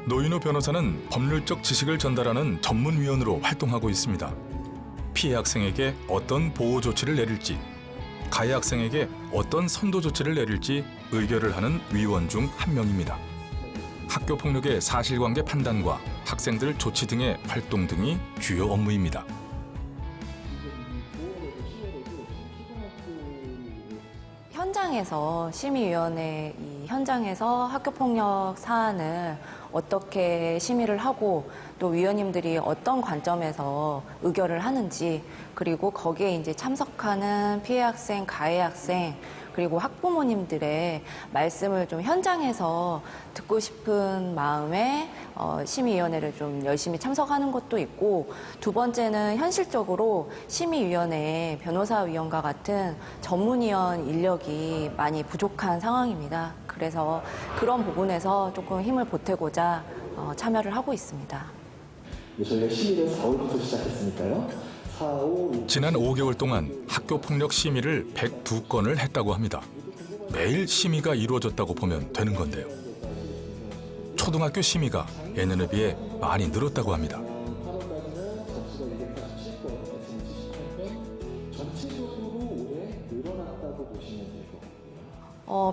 노윤호 변호사는 법률적 지식을 전달하는 전문위원으로 활동하고 있습니다. 피해 학생에게 어떤 보호 조치를 내릴지, 가해 학생에게 어떤 선도 조치를 내릴지 의결을 하는 위원 중 한 명입니다. 학교 폭력의 사실관계 판단과 학생들 조치 등의 활동 등이 주요 업무입니다. 현장에서 심의위원회 이 현장에서 학교폭력 사안을 어떻게 심의를 하고 또 위원님들이 어떤 관점에서 의결을 하는지 그리고 거기에 이제 참석하는 피해 학생, 가해 학생 그리고 학부모님들의 말씀을 좀 현장에서 듣고 싶은 마음에 심의위원회를 좀 열심히 참석하는 것도 있고 두 번째는 현실적으로 심의위원회에 변호사위원과 같은 전문위원 인력이 많이 부족한 상황입니다. 그래서 그런 부분에서 조금 힘을 보태고자 참여를 하고 있습니다. 저희가 심의를 4월부터 시작했으니까요. 지난 5개월 동안 학교폭력 심의를 102건을 했다고 합니다. 매일 심의가 이루어졌다고 보면 되는 건데요. 초등학교 심의가 예년에 비해 많이 늘었다고 합니다.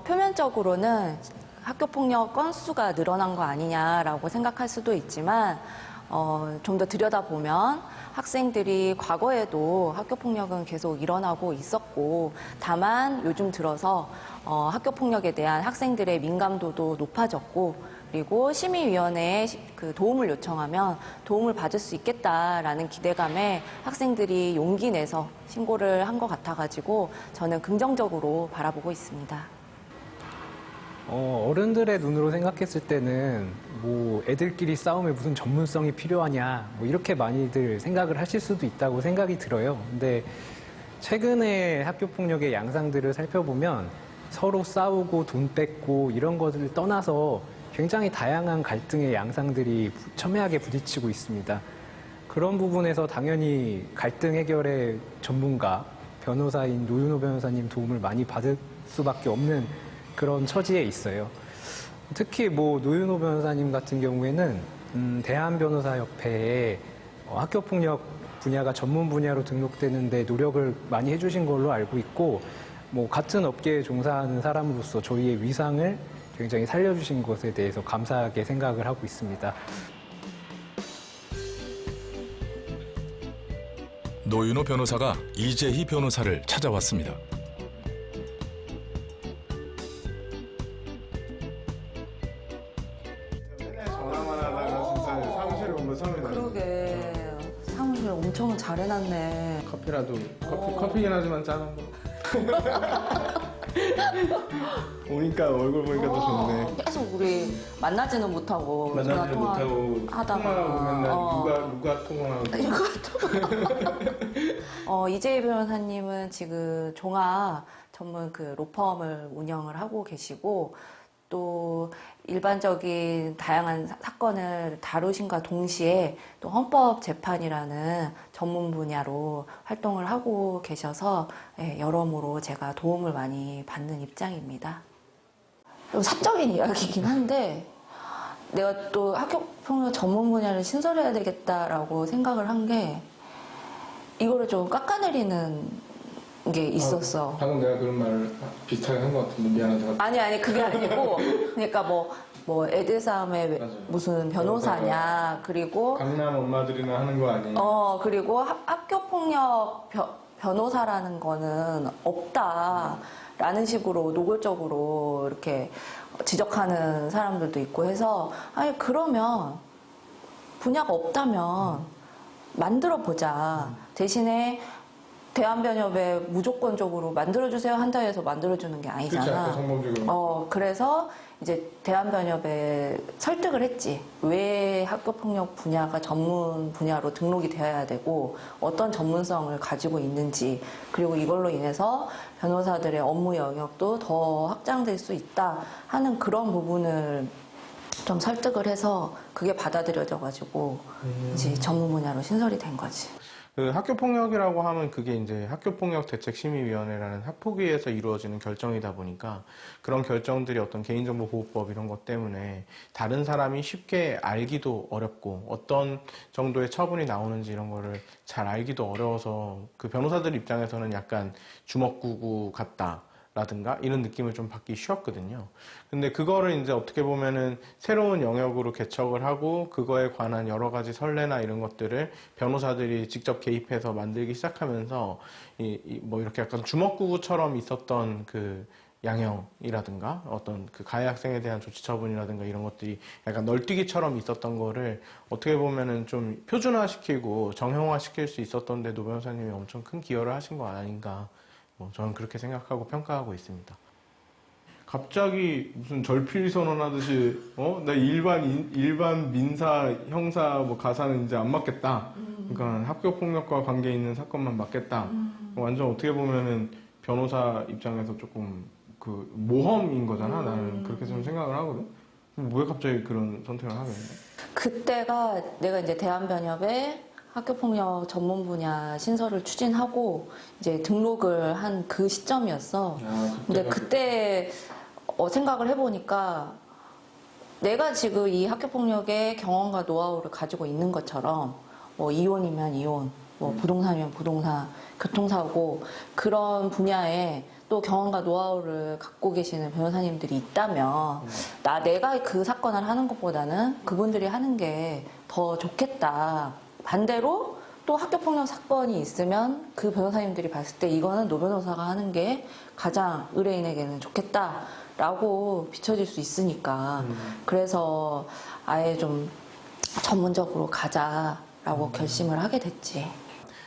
표면적으로는 학교폭력 건수가 늘어난 거 아니냐라고 생각할 수도 있지만 좀 더 들여다보면 학생들이 과거에도 학교폭력은 계속 일어나고 있었고 다만 요즘 들어서 학교폭력에 대한 학생들의 민감도도 높아졌고 그리고 심의위원회에 그 도움을 요청하면 도움을 받을 수 있겠다라는 기대감에 학생들이 용기 내서 신고를 한 것 같아가지고 저는 긍정적으로 바라보고 있습니다. 어른들의 눈으로 생각했을 때는 뭐 애들끼리 싸움에 무슨 전문성이 필요하냐 뭐 이렇게 많이들 생각을 하실 수도 있다고 생각이 들어요. 근데 최근에 학교폭력의 양상들을 살펴보면 서로 싸우고 돈 뺏고 이런 것을 떠나서 굉장히 다양한 갈등의 양상들이 첨예하게 부딪히고 있습니다. 그런 부분에서 당연히 갈등 해결의 전문가, 변호사인 노윤호 변호사님 도움을 많이 받을 수밖에 없는 그런 처지에 있어요. 특히 뭐 노윤호 변호사님 같은 경우에는 대한변호사협회에 학교폭력 분야가 전문 분야로 등록되는데 노력을 많이 해주신 걸로 알고 있고 뭐 같은 업계에 종사하는 사람으로서 저희의 위상을 굉장히 살려주신 것에 대해서 감사하게 생각을 하고 있습니다. 노윤호 변호사가 이재희 변호사를 찾아왔습니다. 그러게 사무실 엄청 잘 해놨네. 커피라도 커피긴 하지만 짠 거. 오니까 얼굴 보니까 더 좋네. 계속 우리 만나지는 못하고 전화 통화하다가 맨날 누가 통화하고. 이재희 변호사님은 지금 종합 전문 그 로펌을 운영을 하고 계시고 또 일반적인 다양한 사건을 다루신과 동시에 또 헌법재판이라는 전문 분야로 활동을 하고 계셔서 여러모로 제가 도움을 많이 받는 입장입니다. 좀 사적인 이야기이긴 한데 내가 또 학교폭력 전문 분야를 신설해야 되겠다라고 생각을 한 게 이거를 좀 깎아내리는 게 있었어. 방금 내가 그런 말을 비슷하게 한 것 같은데 미안하다. 아니 그게 아니고 그러니까 뭐 애들 싸움에 무슨 변호사냐 그리고 강남 엄마들이나 하는 거 아니에요? 그리고 학교폭력 변호사라는 거는 없다라는 식으로 노골적으로 이렇게 지적하는 사람들도 있고 해서 아니 그러면 분야가 없다면 만들어 보자. 대신에 대한변협에 무조건적으로 만들어주세요 한다 해서 만들어주는 게 아니잖아. 성범죄로. 그래서 이제 대한변협에 설득을 했지. 왜 학교폭력 분야가 전문 분야로 등록이 되어야 되고 어떤 전문성을 가지고 있는지 그리고 이걸로 인해서 변호사들의 업무 영역도 더 확장될 수 있다 하는 그런 부분을 좀 설득을 해서 그게 받아들여져가지고 이제 전문 분야로 신설이 된 거지. 그 학교폭력이라고 하면 그게 이제 학교폭력대책심의위원회라는 학폭위에서 이루어지는 결정이다 보니까 그런 결정들이 어떤 개인정보보호법 이런 것 때문에 다른 사람이 쉽게 알기도 어렵고 어떤 정도의 처분이 나오는지 이런 거를 잘 알기도 어려워서 그 변호사들 입장에서는 약간 주먹구구 같다. 라든가 이런 느낌을 좀 받기 쉬웠거든요. 근데 그거를 이제 어떻게 보면은 새로운 영역으로 개척을 하고 그거에 관한 여러 가지 선례나 이런 것들을 변호사들이 직접 개입해서 만들기 시작하면서 뭐 이렇게 약간 주먹구구처럼 있었던 그 양형이라든가 어떤 그 가해 학생에 대한 조치 처분이라든가 이런 것들이 약간 널뛰기처럼 있었던 거를 어떻게 보면은 좀 표준화시키고 정형화시킬 수 있었던 데 노 변호사님이 엄청 큰 기여를 하신 거 아닌가 저는 그렇게 생각하고 평가하고 있습니다. 갑자기 무슨 절필 선언하듯이 나 일반 민사 형사 뭐 가사는 이제 안 맡겠다. 그러니까 학교 폭력과 관계 있는 사건만 맡겠다. 완전 어떻게 보면은 변호사 입장에서 조금 그 모험인 거잖아. 나는 그렇게 좀 생각을 하거든. 왜 갑자기 그런 선택을 하게 됐나? 그때가 내가 이제 대한변협에 학교폭력 전문 분야 신설을 추진하고 이제 등록을 한 그 시점이었어. 근데 그때 생각을 해보니까 내가 지금 이 학교폭력의 경험과 노하우를 가지고 있는 것처럼 뭐 이혼이면 이혼, 뭐 부동산이면 부동산, 교통사고 그런 분야에 또 경험과 노하우를 갖고 계시는 변호사님들이 있다면 내가 그 사건을 하는 것보다는 그분들이 하는 게 더 좋겠다. 반대로 또 학교폭력 사건이 있으면 그 변호사님들이 봤을 때 이거는 노 변호사가 하는 게 가장 의뢰인에게는 좋겠다라고 비춰질 수 있으니까 그래서 아예 좀 전문적으로 가자라고 결심을 하게 됐지.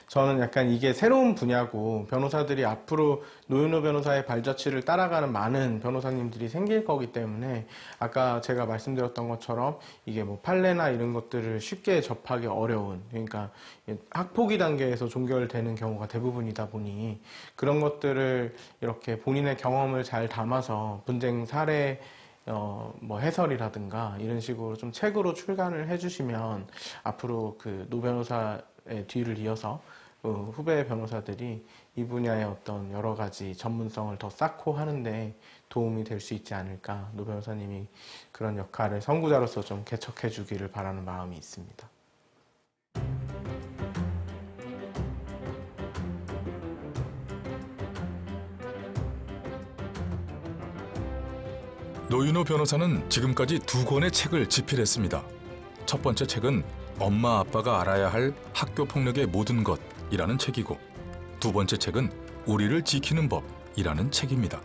저는 약간 이게 새로운 분야고 변호사들이 앞으로 노윤호 변호사의 발자취를 따라가는 많은 변호사님들이 생길 거기 때문에 아까 제가 말씀드렸던 것처럼 이게 뭐 판례나 이런 것들을 쉽게 접하기 어려운 그러니까 학폭위 단계에서 종결되는 경우가 대부분이다 보니 그런 것들을 이렇게 본인의 경험을 잘 담아서 분쟁 사례 뭐 해설이라든가 이런 식으로 좀 책으로 출간을 해주시면 앞으로 그 노 변호사의 뒤를 이어서 후배 변호사들이 이 분야의 어떤 여러 가지 전문성을 더 쌓고 하는데 도움이 될 수 있지 않을까. 노 변호사님이 그런 역할을 선구자로서 좀 개척해 주기를 바라는 마음이 있습니다. 노윤호 변호사는 지금까지 2권의 책을 집필했습니다. 첫 번째 책은 엄마 아빠가 알아야 할 학교폭력의 모든 것이라는 책이고 두 번째 책은 우리를 지키는 법이라는 책입니다.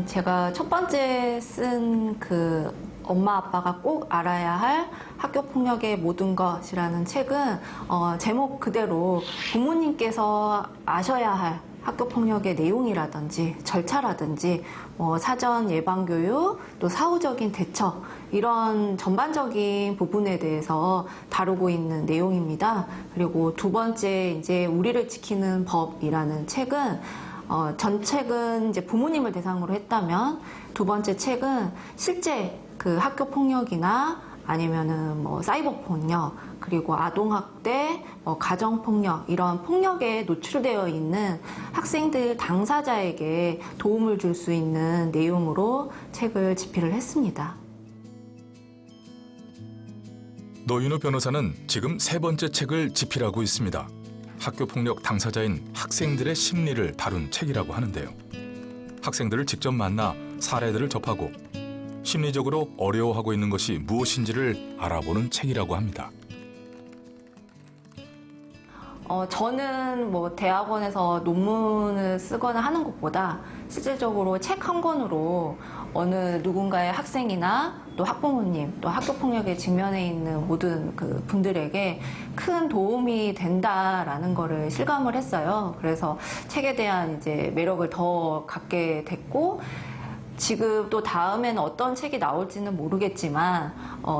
제가 첫 번째 쓴 그 엄마 아빠가 꼭 알아야 할 학교폭력의 모든 것이라는 책은 제목 그대로 부모님께서 아셔야 할 학교폭력의 내용이라든지 절차라든지 뭐 사전 예방교육 또 사후적인 대처 이런 전반적인 부분에 대해서 다루고 있는 내용입니다. 그리고 두 번째 이제 우리를 지키는 법이라는 책은 전 책은 이제 부모님을 대상으로 했다면 두 번째 책은 실제 그 학교 폭력이나 아니면은 뭐 사이버 폭력, 그리고 아동학대, 가정 폭력 이런 폭력에 노출되어 있는 학생들 당사자에게 도움을 줄 수 있는 내용으로 책을 집필을 했습니다. 노인우 변호사는 지금 3번째 책을 집필하고 있습니다. 학교폭력 당사자인 학생들의 심리를 다룬 책이라고 하는데요. 학생들을 직접 만나 사례들을 접하고 심리적으로 어려워하고 있는 것이 무엇인지를 알아보는 책이라고 합니다. 저는 뭐 대학원에서 논문을 쓰거나 하는 것보다 실질적으로 책 한 권으로 어느 누군가의 학생이나 또 학부모님, 또 학교폭력에 직면해 있는 모든 그 분들에게 큰 도움이 된다라는 거를 실감을 했어요. 그래서 책에 대한 이제 매력을 더 갖게 됐고, 지금 또 다음에는 어떤 책이 나올지는 모르겠지만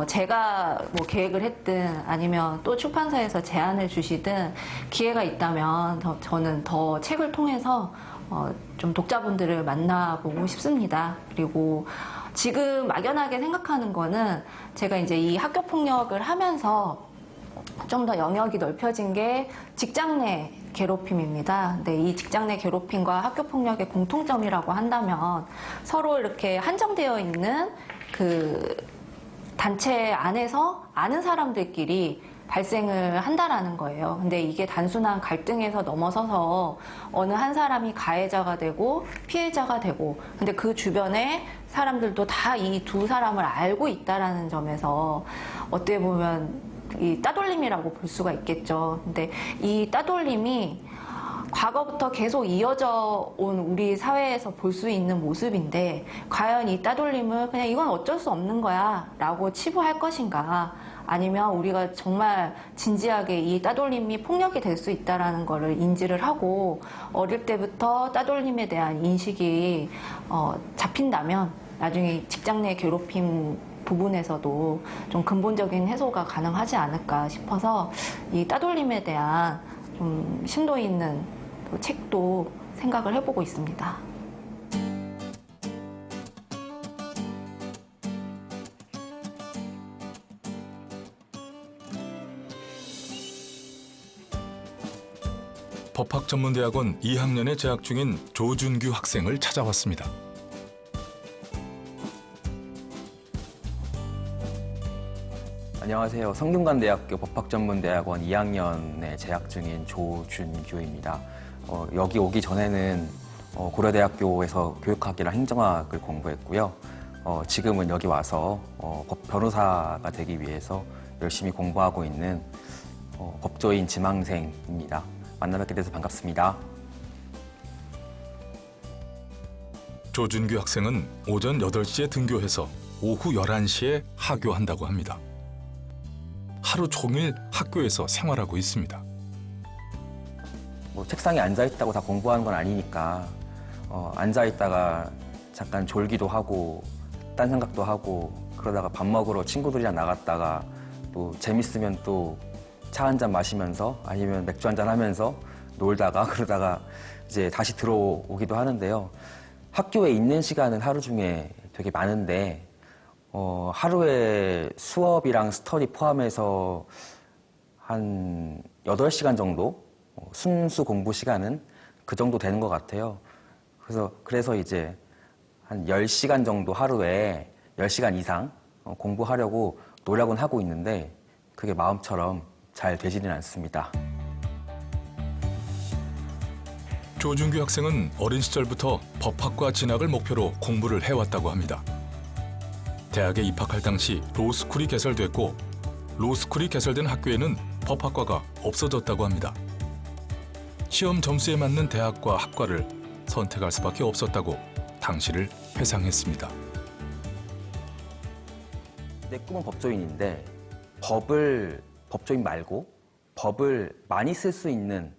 제가 뭐 계획을 했든 아니면 또 출판사에서 제안을 주시든 기회가 있다면 저는 더 책을 통해서 좀 독자분들을 만나보고 싶습니다. 그리고 지금 막연하게 생각하는 거는 제가 이제 이 학교폭력을 하면서 좀 더 영역이 넓혀진 게 직장 내 괴롭힘입니다. 근데 이 직장 내 괴롭힘과 학교폭력의 공통점이라고 한다면 서로 이렇게 한정되어 있는 그 단체 안에서 아는 사람들끼리 발생을 한다라는 거예요. 근데 이게 단순한 갈등에서 넘어서서 어느 한 사람이 가해자가 되고 피해자가 되고, 근데 그 주변에 사람들도 다 이 두 사람을 알고 있다라는 점에서 어떻게 보면 이 따돌림이라고 볼 수가 있겠죠. 근데 이 따돌림이 과거부터 계속 이어져 온 우리 사회에서 볼 수 있는 모습인데, 과연 이 따돌림을 그냥 이건 어쩔 수 없는 거야 라고 치부할 것인가, 아니면 우리가 정말 진지하게 이 따돌림이 폭력이 될 수 있다는 것을 인지를 하고 어릴 때부터 따돌림에 대한 인식이 잡힌다면 나중에 직장 내 괴롭힘 부분에서도 좀 근본적인 해소가 가능하지 않을까 싶어서 이 따돌림에 대한 좀 심도 있는 책도 생각을 해보고 있습니다. 법학전문대학원 2학년에 재학 중인 조준규 학생을 찾아왔습니다. 안녕하세요. 성균관대학교 법학전문대학원 2학년에 재학 중인 조준규입니다. 여기 오기 전에는 고려대학교에서 교육학이랑 행정학을 공부했고요. 지금은 여기 와서 변호사가 되기 위해서 열심히 공부하고 있는 법조인 지망생입니다. 만나뵙게 돼서 반갑습니다. 조준규 학생은 오전 8시에 등교해서 오후 11시에 하교한다고 합니다. 하루 종일 학교에서 생활하고 있습니다. 뭐 책상에 앉아있다고 다 공부하는 건 아니니까 앉아있다가 잠깐 졸기도 하고 딴 생각도 하고, 그러다가 밥 먹으러 친구들이랑 나갔다가 또 재밌으면 또 차 한 잔 마시면서 아니면 맥주 한 잔 하면서 놀다가 그러다가 이제 다시 들어오기도 하는데요. 학교에 있는 시간은 하루 중에 되게 많은데 하루에 수업이랑 스터디 포함해서 한 8시간 정도 순수 공부 시간은 그 정도 되는 것 같아요. 그래서 이제 한 10시간 정도 하루에 10시간 이상 공부하려고 노력은 하고 있는데 그게 마음처럼 잘 되지는 않습니다. 조준규 학생은 어린 시절부터 법학과 진학을 목표로 공부를 해왔다고 합니다. 대학에 입학할 당시 로스쿨이 개설됐고, 로스쿨이 개설된 학교에는 법학과가 없어졌다고 합니다. 시험 점수에 맞는 대학과 학과를 선택할 수밖에 없었다고 당시를 회상했습니다. 내 꿈은 법조인인데 법조인 말고 법을 많이 쓸 수 있는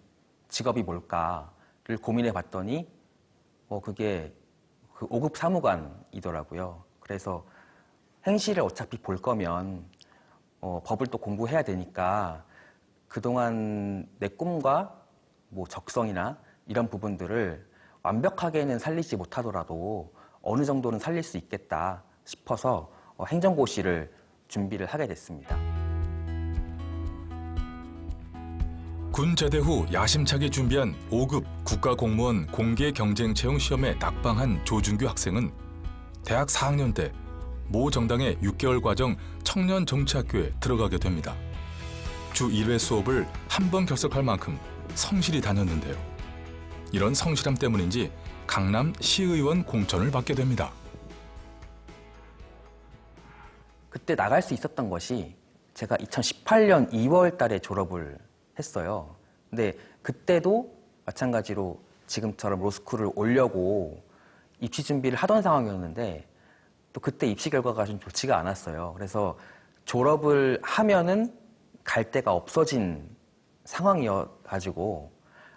직업이 뭘까를 고민해 봤더니 그게 그 5급 사무관이더라고요. 그래서 행시를 어차피 볼 거면 법을 또 공부해야 되니까 그동안 내 꿈과 뭐 적성이나 이런 부분들을 완벽하게는 살리지 못하더라도 어느 정도는 살릴 수 있겠다 싶어서 행정고시를 준비를 하게 됐습니다. 군 제대 후 야심차게 준비한 5급 국가공무원 공개 경쟁 채용 시험에 낙방한 조준규 학생은 대학 4학년 때 모 정당의 6개월 과정 청년 정치학교에 들어가게 됩니다. 주 1회 수업을 한 번 결석할 만큼 성실히 다녔는데요. 이런 성실함 때문인지 강남 시의원 공천을 받게 됩니다. 그때 나갈 수 있었던 것이 제가 2018년 2월 달에 졸업을 했어요. 근데 그때도 마찬가지로 지금처럼 로스쿨을 오려고 입시 준비를 하던 상황이었는데 또 그때 입시 결과가 좀 좋지가 않았어요. 그래서 졸업을 하면은 갈 데가 없어진 상황이어가지고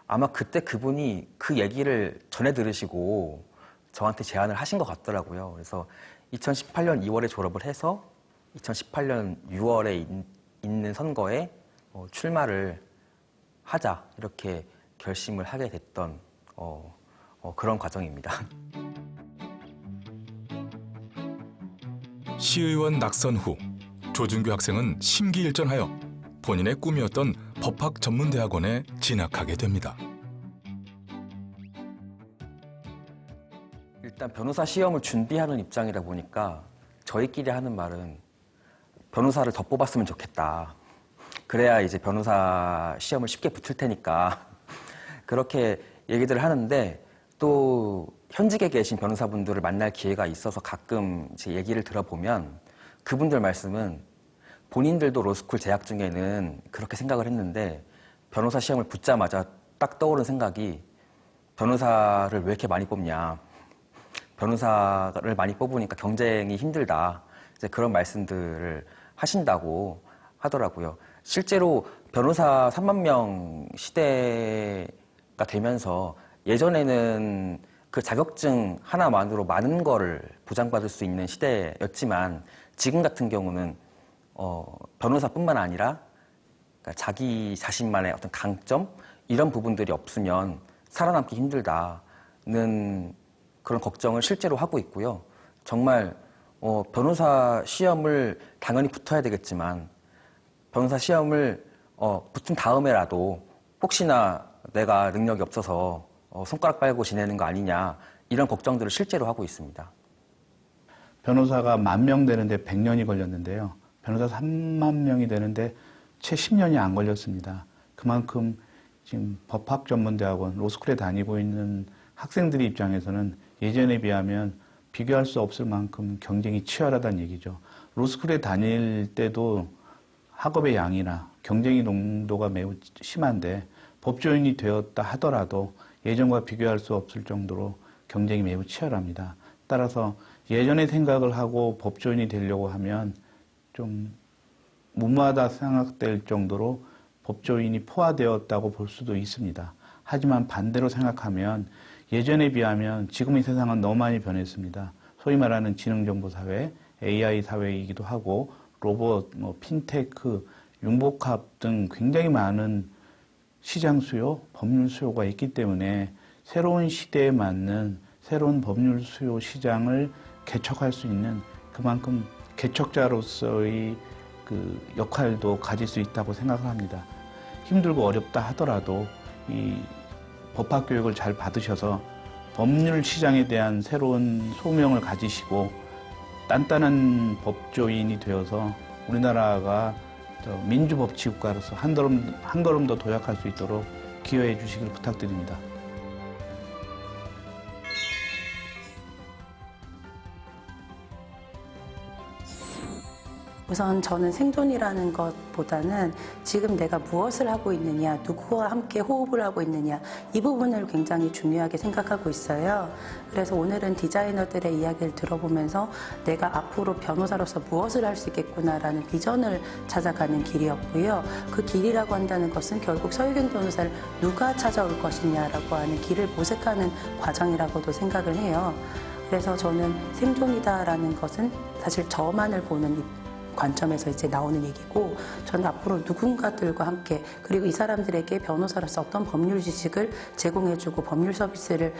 아마 그때 그분이 그 얘기를 전해 들으시고 저한테 제안을 하신 것 같더라고요. 그래서 2018년 2월에 졸업을 해서 2018년 6월에 있는 선거에 출마를 하자 이렇게 결심을 하게 됐던 그런 과정입니다. 시의원 낙선 후 조준규 학생은 심기일전하여 본인의 꿈이었던 법학 전문대학원에 진학하게 됩니다. 일단 변호사 시험을 준비하는 입장이다 보니까 저희끼리 하는 말은 변호사를 더 뽑았으면 좋겠다. 그래야 이제 변호사 시험을 쉽게 붙을 테니까 그렇게 얘기들을 하는데 또 현직에 계신 변호사분들을 만날 기회가 있어서 가끔 제 얘기를 들어보면 그분들 말씀은 본인들도 로스쿨 재학 중에는 그렇게 생각을 했는데 변호사 시험을 붙자마자 딱 떠오른 생각이 변호사를 왜 이렇게 많이 뽑냐. 변호사를 많이 뽑으니까 경쟁이 힘들다. 이제 그런 말씀들을 하신다고 하더라고요. 실제로 변호사 3만 명 시대가 되면서 예전에는 그 자격증 하나만으로 많은 거를 보장받을 수 있는 시대였지만 지금 같은 경우는 변호사뿐만 아니라 그러니까 자기 자신만의 어떤 강점 이런 부분들이 없으면 살아남기 힘들다는 그런 걱정을 실제로 하고 있고요. 정말 변호사 시험을 당연히 붙어야 되겠지만 변호사 시험을 붙은 다음에라도 혹시나 내가 능력이 없어서 손가락 빨고 지내는 거 아니냐 이런 걱정들을 실제로 하고 있습니다. 변호사가 10,000명 되는데 100년이 걸렸는데요. 변호사 3만 명이 되는데 채 10년이 안 걸렸습니다. 그만큼 지금 법학전문대학원 로스쿨에 다니고 있는 학생들의 입장에서는 예전에 비하면 비교할 수 없을 만큼 경쟁이 치열하다는 얘기죠. 로스쿨에 다닐 때도 학업의 양이나 경쟁의 농도가 매우 심한데 법조인이 되었다 하더라도 예전과 비교할 수 없을 정도로 경쟁이 매우 치열합니다. 따라서 예전의 생각을 하고 법조인이 되려고 하면 좀 무모하다 생각될 정도로 법조인이 포화되었다고 볼 수도 있습니다. 하지만 반대로 생각하면 예전에 비하면 지금의 세상은 너무 많이 변했습니다. 소위 말하는 지능정보사회, AI 사회이기도 하고 로봇, 핀테크, 융복합 등 굉장히 많은 시장 수요, 법률 수요가 있기 때문에 새로운 시대에 맞는 새로운 법률 수요 시장을 개척할 수 있는 그만큼 개척자로서의 그 역할도 가질 수 있다고 생각을 합니다. 힘들고 어렵다 하더라도 이 법학 교육을 잘 받으셔서 법률 시장에 대한 새로운 소명을 가지시고 단단한 법조인이 되어서 우리나라가 민주법치국가로서 한 걸음 더 도약할 수 있도록 기여해 주시길 부탁드립니다. 우선 저는 생존이라는 것보다는 지금 내가 무엇을 하고 있느냐, 누구와 함께 호흡을 하고 있느냐, 이 부분을 굉장히 중요하게 생각하고 있어요. 그래서 오늘은 디자이너들의 이야기를 들어보면서 내가 앞으로 변호사로서 무엇을 할 수 있겠구나라는 비전을 찾아가는 길이었고요. 그 길이라고 한다는 것은 결국 서유경 변호사를 누가 찾아올 것이냐라고 하는 길을 모색하는 과정이라고도 생각을 해요. 그래서 저는 생존이다라는 것은 사실 저만을 보는 관점에서 이제 나오는 얘기고, 저는 앞으로 누군가들과 함께, 그리고 이 사람들에게 변호사로서 어떤 법률 지식을 제공해주고 법률 서비스를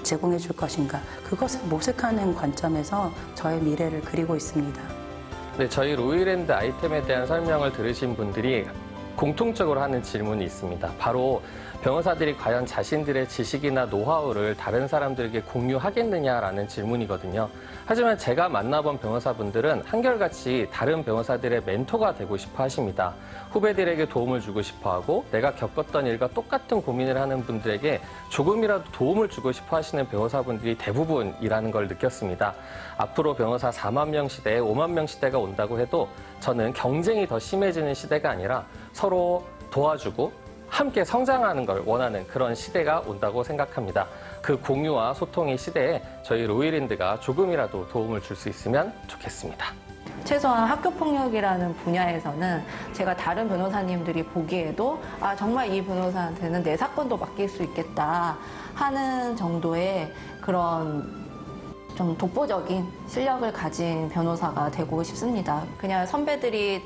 제공해 줄 것인가, 그것을 모색하는 관점에서 저의 미래를 그리고 있습니다. 네, 저희 로이랜드 아이템에 대한 설명을 들으신 분들이 공통적으로 하는 질문이 있습니다. 바로 변호사들이 과연 자신들의 지식이나 노하우를 다른 사람들에게 공유하겠느냐라는 질문이거든요. 하지만 제가 만나본 변호사분들은 한결같이 다른 변호사들의 멘토가 되고 싶어 하십니다. 후배들에게 도움을 주고 싶어 하고 내가 겪었던 일과 똑같은 고민을 하는 분들에게 조금이라도 도움을 주고 싶어 하시는 변호사분들이 대부분이라는 걸 느꼈습니다. 앞으로 변호사 4만 명 시대에 5만 명 시대가 온다고 해도 저는 경쟁이 더 심해지는 시대가 아니라 서로 도와주고 함께 성장하는 걸 원하는 그런 시대가 온다고 생각합니다. 그 공유와 소통의 시대에 저희 로이랜드가 조금이라도 도움을 줄 수 있으면 좋겠습니다. 최소한 학교폭력이라는 분야에서는 제가 다른 변호사님들이 보기에도 정말 이 변호사한테는 내 사건도 맡길 수 있겠다 하는 정도의 그런 좀 독보적인 실력을 가진 변호사가 되고 싶습니다. 그냥 선배들이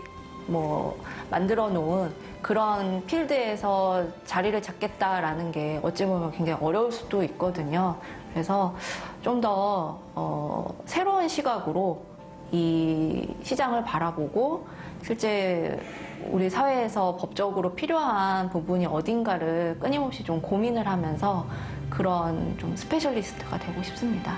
만들어 놓은 그런 필드에서 자리를 잡겠다라는 게 어찌 보면 굉장히 어려울 수도 있거든요. 그래서 좀 더 새로운 시각으로 이 시장을 바라보고 실제 우리 사회에서 법적으로 필요한 부분이 어딘가를 끊임없이 좀 고민을 하면서 그런 좀 스페셜리스트가 되고 싶습니다.